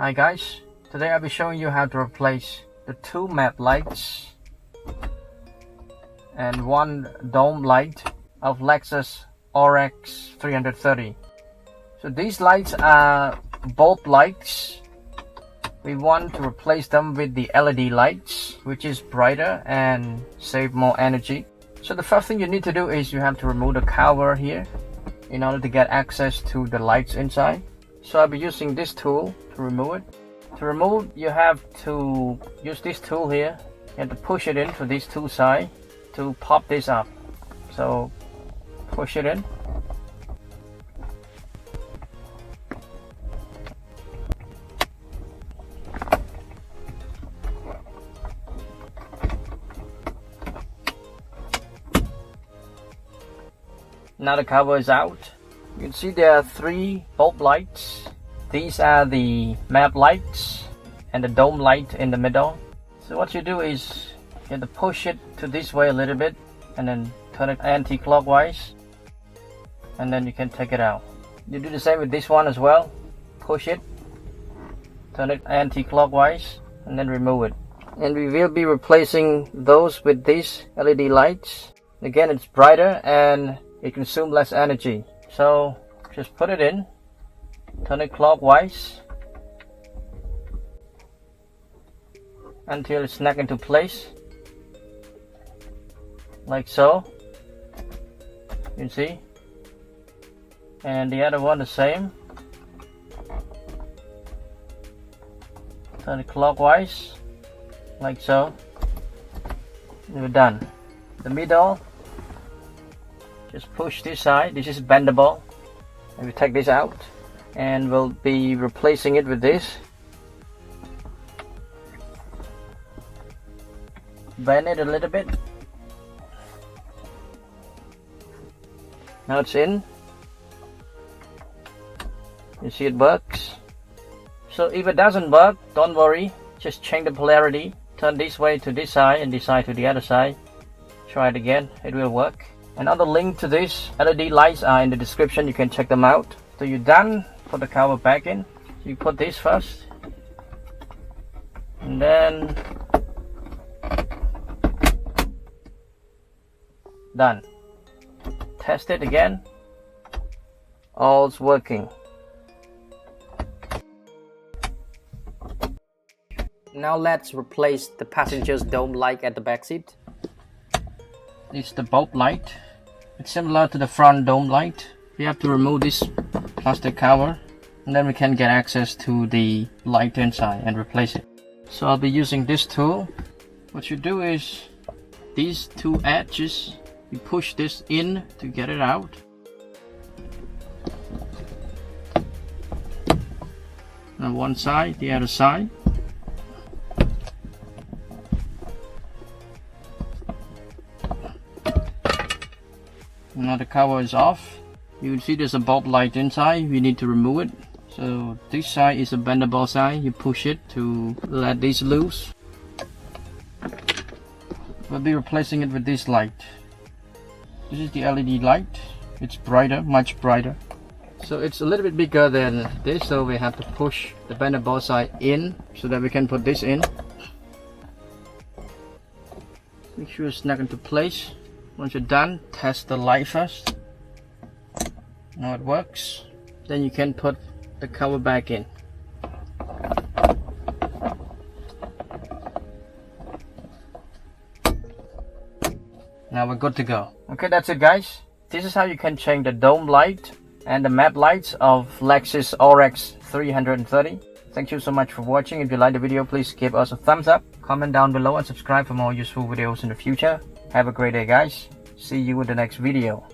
Hi guys, today I'll be showing you how to replace the two map lights and one dome light of Lexus RX330. So these lights are bulb lights. We want to replace them with the LED lights, which is brighter and save more energy. So the first thing you need to do is you have to remove the cover here in order to get access to the lights inside. So I'll be using this tool to remove it. To remove, you have to use this tool here. You have to push it into these two sides to pop this up. So push it in. Now the cover is out. You can see there are three bulb lights. These are the map lights and the dome light in the middle. So what you do is you have to push it to this way a little bit and then turn it anti-clockwise, and then you can take it out. You do the same with this one as well. Push it, turn it anti-clockwise, and then remove it. And we will be replacing those with these LED lights. Again, it's brighter and it consumes less energy. So just put it in, turn it clockwise until it's snapped into place, like so. You can see. And the other one the same. Turn it clockwise, like so. And we're done. The middle, just push this side. This is bendable. And we take this out, and we'll be replacing it with this. Bend it a little bit. Now it's in. You see it works. So if it doesn't work, don't worry. Just change the polarity. Turn this way to this side and this side to the other side. Try it again. It will work. And other link to these LED lights are in the description. You can check them out. So you're done. Put the cover back in. So you put this first, and then done. Test it again. All's working. Now let's replace the passenger's dome light at the back seat. It's the bulb light. It's similar to the front dome light. We have to remove this plastic cover, and then we can get access to the light inside and replace it. So I'll be using this tool. What you do is these two edges, you push this in to get it out. On one side, the other side. Now the cover is off. You can see there's a bulb light inside. We need to remove it. So this side is a bendable side. You push it to let this loose. We'll be replacing it with this light. This is the LED light. It's brighter, much brighter. So it's a little bit bigger than this, so we have to push the bendable side in so that we can put this in. Make sure it's snug into place. Once you're done, test the light first. Now it works. Then you can put the cover back in. Now we're good to go. Okay, that's it guys. This is how you can change the dome light and the map lights of Lexus RX330. Thank you so much for watching. If you like the video, please give us a thumbs up, comment down below, and subscribe for more useful videos in the future. Have a great day guys. See you in the next video.